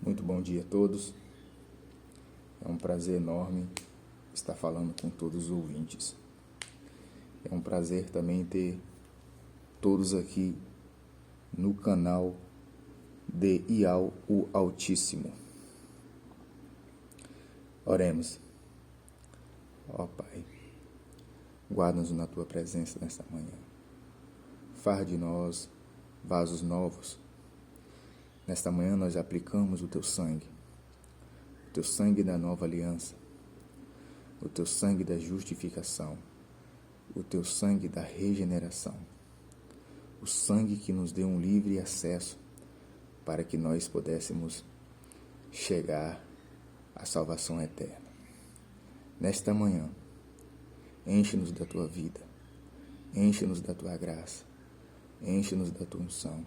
Muito bom dia a todos. É um prazer enorme estar falando com todos os ouvintes. É um prazer também ter todos aqui no canal de Iau o Altíssimo. Oremos. Ó Pai, guarda-nos na Tua presença nesta manhã. Faz de nós vasos novos. Nesta manhã nós aplicamos o Teu sangue da nova aliança, o Teu sangue da justificação, o Teu sangue da regeneração, o sangue que nos deu um livre acesso para que nós pudéssemos chegar à salvação eterna. Nesta manhã, enche-nos da Tua vida, enche-nos da Tua graça, enche-nos da Tua unção,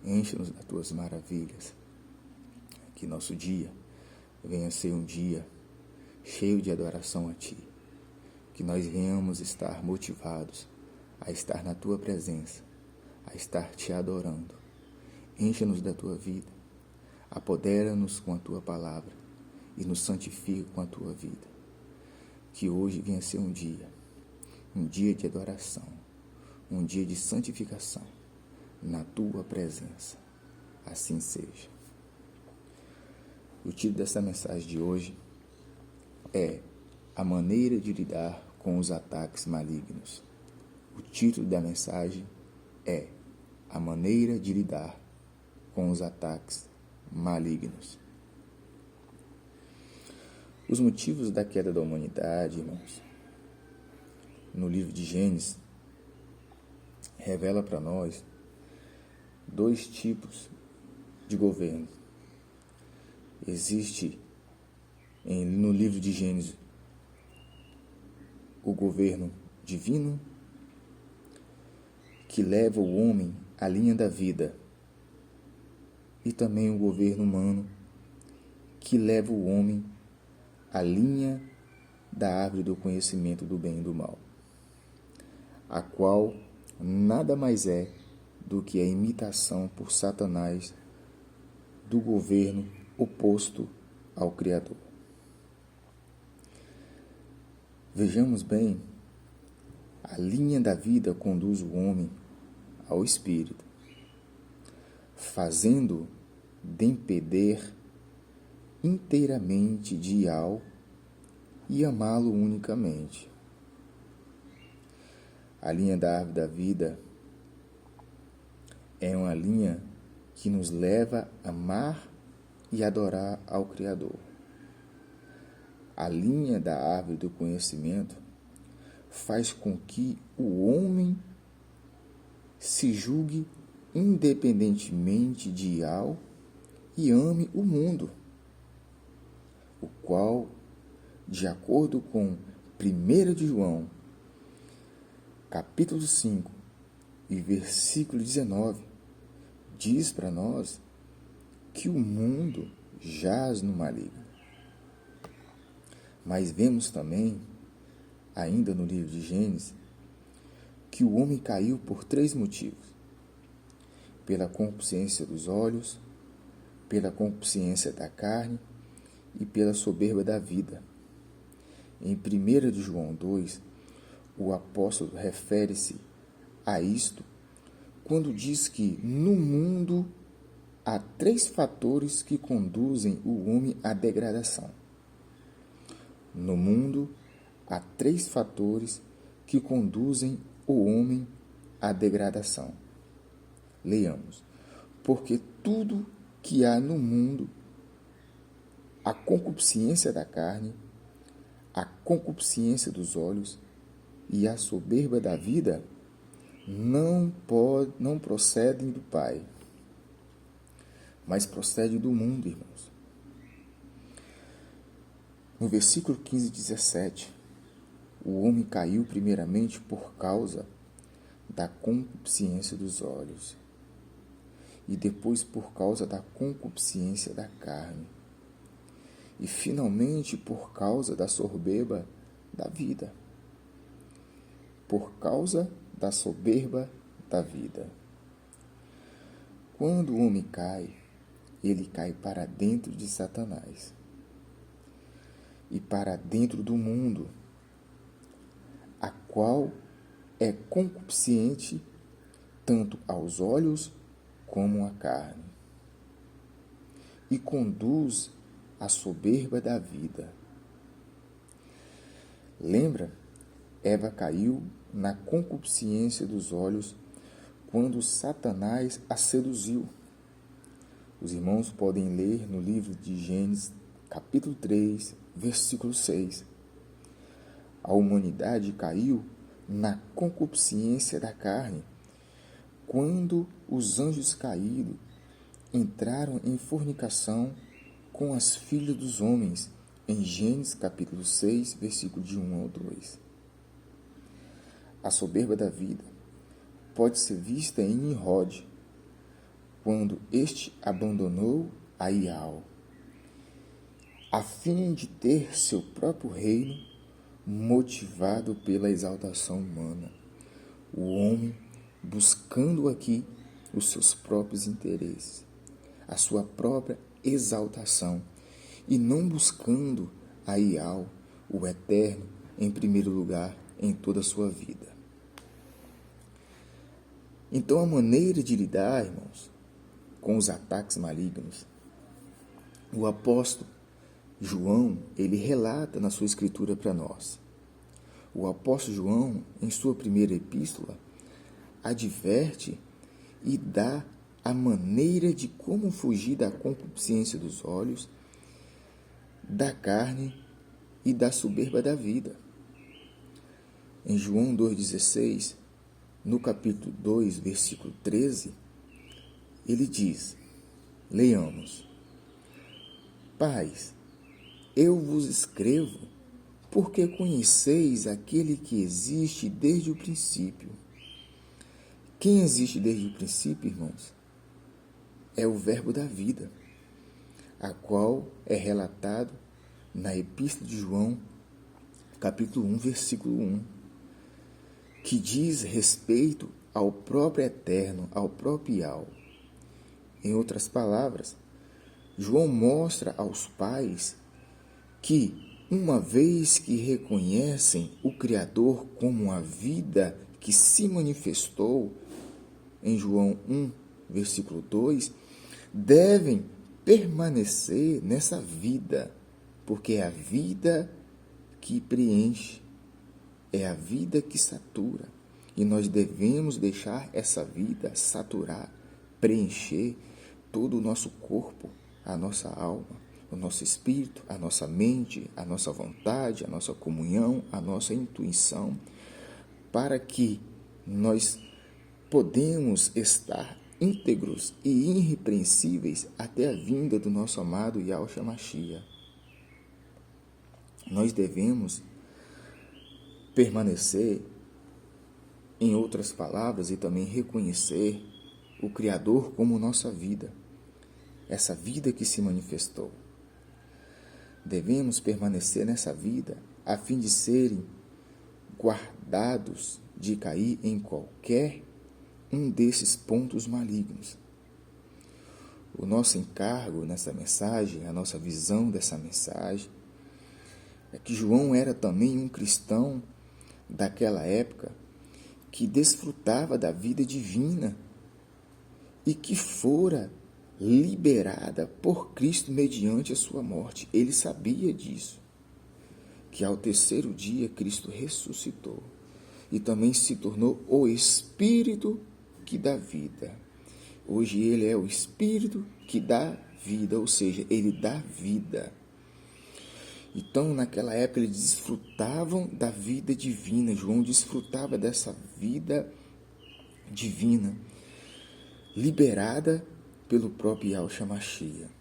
enche-nos das Tuas maravilhas. Que nosso dia venha ser um dia cheio de adoração a Ti. Que nós venhamos estar motivados a estar na Tua presença, a estar Te adorando. Encha-nos da Tua vida, apodera-nos com a Tua palavra e nos santifica com a Tua vida. Que hoje venha ser um dia de adoração, um dia de santificação na Tua presença. Assim seja. O título dessa mensagem de hoje é A Maneira de Lidar com os Ataques Malignos. O título da mensagem é A Maneira de Lidar com os Ataques Malignos. Os motivos da queda da humanidade, irmãos, no livro de Gênesis, revela para nós dois tipos de governo. Existe no livro de Gênesis o governo divino que leva o homem à linha da vida e também o governo humano que leva o homem à linha da árvore do conhecimento do bem e do mal, a qual nada mais é do que a imitação por Satanás do governo oposto ao Criador. Vejamos bem, a linha da vida conduz o homem ao Espírito, fazendo depender inteiramente de Iau e amá-lo unicamente. A linha da árvore da vida é uma linha que nos leva a amar e adorar ao Criador. A linha da árvore do conhecimento faz com que o homem se julgue independentemente de Iau e ame o mundo, o qual, de acordo com 1 de João, capítulo 5 e versículo 19, diz para nós que o mundo jaz no maligno. Mas vemos também, ainda no livro de Gênesis, que o homem caiu por 3 motivos: pela concupiscência dos olhos, pela concupiscência da carne e pela soberba da vida. Em 1 de João 2, o apóstolo refere-se a isto quando diz que no mundo há 3 fatores que conduzem o homem à degradação. No mundo há 3 fatores que conduzem o homem à degradação. Leiamos. Porque tudo que há no mundo, a concupiscência da carne, a concupiscência dos olhos e a soberba da vida, não procedem do Pai, mas procede do mundo, irmãos. No versículo 15 e 17, o homem caiu primeiramente por causa da concupiscência dos olhos e depois por causa da concupiscência da carne e finalmente por causa da soberba da vida. Por causa da soberba da vida. Quando o homem cai, ele cai para dentro de Satanás e para dentro do mundo, a qual é concupiscente tanto aos olhos como à carne, e conduz à soberba da vida. Lembra? Eva caiu na concupiscência dos olhos quando Satanás a seduziu. Os irmãos podem ler no livro de Gênesis, capítulo 3, versículo 6. A humanidade caiu na concupiscência da carne quando os anjos caídos entraram em fornicação com as filhas dos homens, em Gênesis capítulo 6, versículo de 1 ao 2. A soberba da vida pode ser vista em Nimrod, quando este abandonou a Ial, a fim de ter seu próprio reino motivado pela exaltação humana. O homem buscando aqui os seus próprios interesses, a sua própria exaltação, e não buscando a Ial, o eterno, em primeiro lugar em toda a sua vida. Então, a maneira de lidar, irmãos, com os ataques malignos, o apóstolo João, ele relata na sua escritura para nós. O apóstolo João, em sua primeira epístola, adverte e dá a maneira de como fugir da concupiscência dos olhos, da carne e da soberba da vida. Em João 2,16, no capítulo 2, versículo 13, ele diz, leiamos: Pais, eu vos escrevo porque conheceis aquele que existe desde o princípio. Quem existe desde o princípio, irmãos? É o Verbo da vida, a qual é relatado na Epístola de João, capítulo 1, versículo 1, que diz respeito ao próprio Eterno, ao próprio Ial. Em outras palavras, João mostra aos pais que, uma vez que reconhecem o Criador como a vida que se manifestou, em João 1, versículo 2, devem permanecer nessa vida, porque é a vida que preenche, é a vida que satura, e nós devemos deixar essa vida saturar, preencher todo o nosso corpo, a nossa alma, o nosso espírito, a nossa mente, a nossa vontade, a nossa comunhão, a nossa intuição, para que nós podemos estar íntegros e irrepreensíveis até a vinda do nosso amado Yahshua Mashiach. Nós devemos permanecer, em outras palavras, e também reconhecer o Criador como nossa vida, essa vida que se manifestou. Devemos permanecer nessa vida a fim de serem guardados de cair em qualquer um desses pontos malignos. O nosso encargo nessa mensagem, a nossa visão dessa mensagem, é que João era também um cristão daquela época que desfrutava da vida divina e que fora liberada por Cristo mediante a sua morte. Ele sabia disso, que ao terceiro dia Cristo ressuscitou e também se tornou o Espírito que dá vida. Hoje ele é o Espírito que dá vida, ou seja, ele dá vida. Então, naquela época, eles desfrutavam da vida divina. João desfrutava dessa vida divina, liberada pelo próprio Yahshua Mashiach.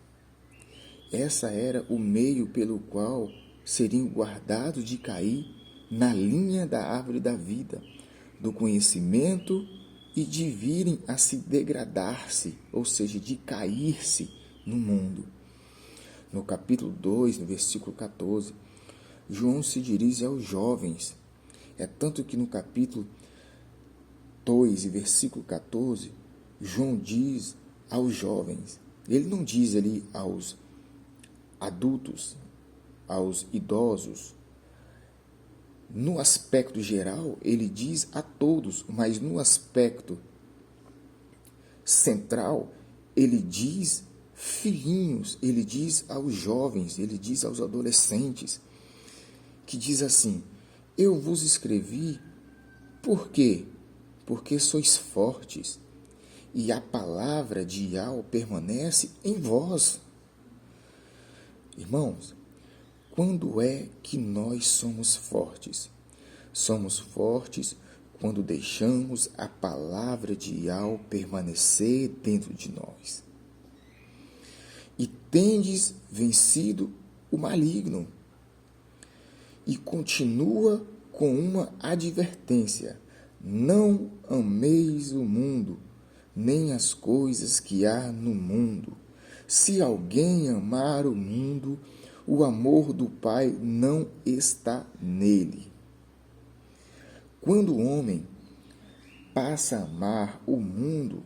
Essa era o meio pelo qual seriam guardados de cair na linha da árvore da vida, do conhecimento e de virem a se degradar-se, ou seja, de cair-se no mundo. No capítulo 2, no versículo 14, João se dirige aos jovens. É tanto que no capítulo 2 e versículo 14, João diz aos jovens, Ele não diz ali aos adultos, aos idosos. No aspecto geral, ele diz a todos, mas no aspecto central, ele diz filhinhos, ele diz aos jovens, ele diz aos adolescentes, que diz assim: eu vos escrevi, por quê? Porque sois fortes, e a palavra de Yahweh permanece em vós. Irmãos, quando é que nós somos fortes? Somos fortes quando deixamos a palavra de Yahweh permanecer dentro de nós. E tendes vencido o maligno. E continua com uma advertência: não ameis o mundo, nem as coisas que há no mundo. Se alguém amar o mundo, o amor do Pai não está nele. Quando o homem passa a amar o mundo,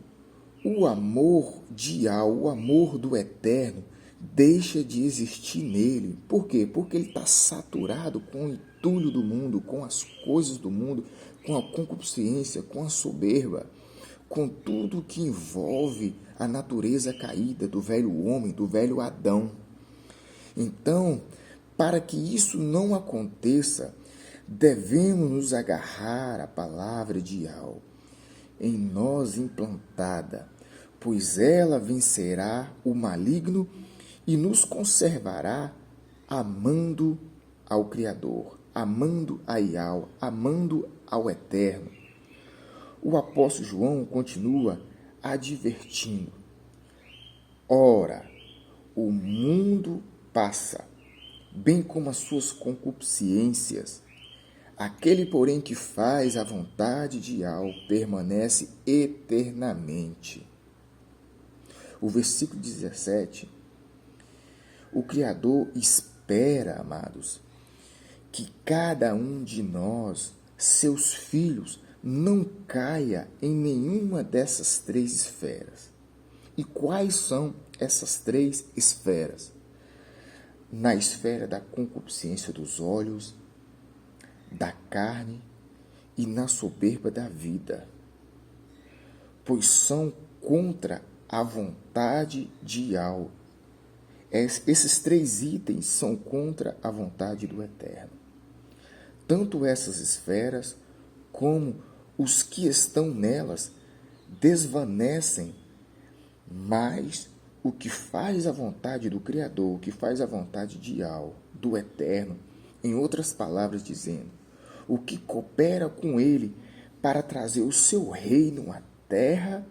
o amor de Yahweh, o amor do eterno, deixa de existir nele. Por quê? Porque ele está saturado com o entulho do mundo, com as coisas do mundo, com a concupiscência, com a soberba, com tudo que envolve a natureza caída do velho homem, do velho Adão. Então, para que isso não aconteça, devemos nos agarrar à palavra de Yahweh, em nós implantada, pois ela vencerá o maligno e nos conservará amando ao Criador, amando a Yahweh, amando ao Eterno. O apóstolo João continua advertindo: ora, o mundo passa, bem como as suas concupiscências. Aquele, porém, que faz a vontade de Yahweh permanece eternamente. O versículo 17, o Criador espera, amados, que cada um de nós, seus filhos, não caia em nenhuma dessas três esferas. E quais são essas três esferas? Na esfera da concupiscência dos olhos, da carne e na soberba da vida, pois são contra a vontade de Yahweh. Esses três itens são contra a vontade do Eterno. Tanto essas esferas como os que estão nelas desvanecem, mas o que faz a vontade do Criador, o que faz a vontade de Yahweh, do Eterno, em outras palavras dizendo, o que coopera com ele para trazer o seu reino à terra,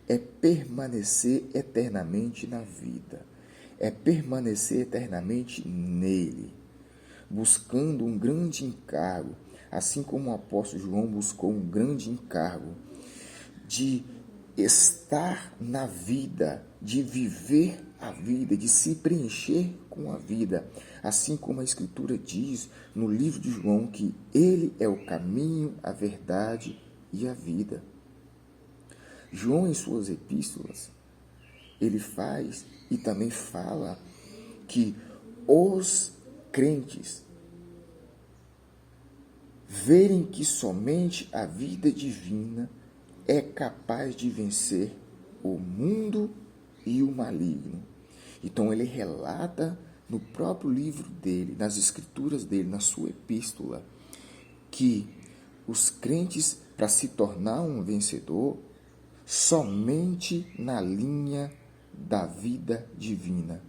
é permanecer eternamente na vida, é permanecer eternamente nele, buscando um grande encargo, assim como o apóstolo João buscou um grande encargo de estar na vida, de viver a vida, de se preencher com a vida, assim como a Escritura diz no livro de João que ele é o caminho, a verdade e a vida. João, em suas epístolas, ele faz e também fala que os crentes verem que somente a vida divina é capaz de vencer o mundo e o maligno. Então ele relata no próprio livro dele, nas escrituras dele, na sua epístola, que os crentes, para se tornar um vencedor, somente na linha da vida divina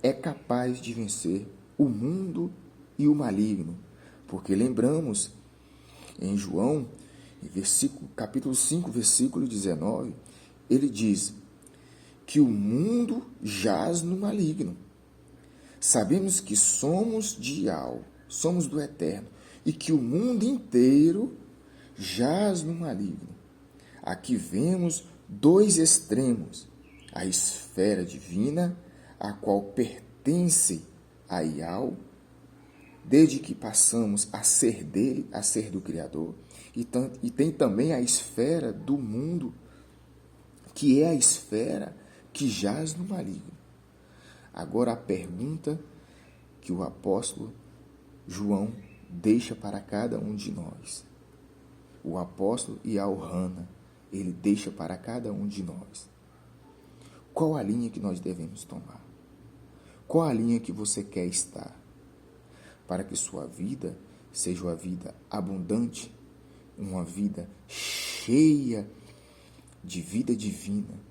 é capaz de vencer o mundo e o maligno. Porque lembramos, em João, capítulo 5, versículo 19, ele diz que o mundo jaz no maligno. Sabemos que somos de Yahweh, somos do Eterno, e que o mundo inteiro jaz no maligno. Aqui vemos dois extremos: a esfera divina, a qual pertence a Yahweh, desde que passamos a ser dele, a ser do Criador, e tem também a esfera do mundo, que é a esfera que jaz no maligno. Agora a pergunta que o apóstolo João deixa para cada um de nós. O apóstolo Yohanan, ele deixa para cada um de nós. Qual a linha que nós devemos tomar? Qual a linha que você quer estar? Para que sua vida seja uma vida abundante, uma vida cheia de vida divina,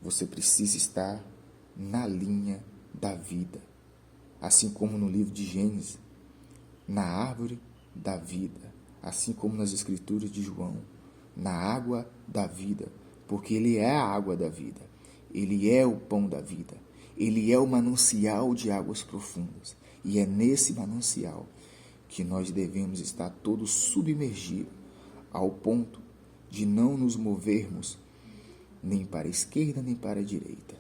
você precisa estar na linha da vida. Assim como no livro de Gênesis, na árvore da vida, assim como nas escrituras de João, na água da vida, porque ele é a água da vida, ele é o pão da vida, ele é o manancial de águas profundas, e é nesse manancial que nós devemos estar todos submergidos, ao ponto de não nos movermos nem para a esquerda nem para a direita,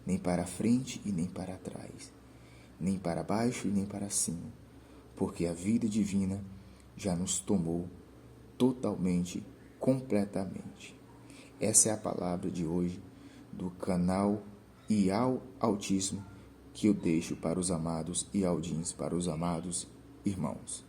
nem para a frente e nem para trás, nem para baixo e nem para cima, porque a vida divina já nos tomou totalmente, completamente. Essa é a palavra de hoje do canal IAL Autismo que eu deixo para os amados e audins, para os amados irmãos.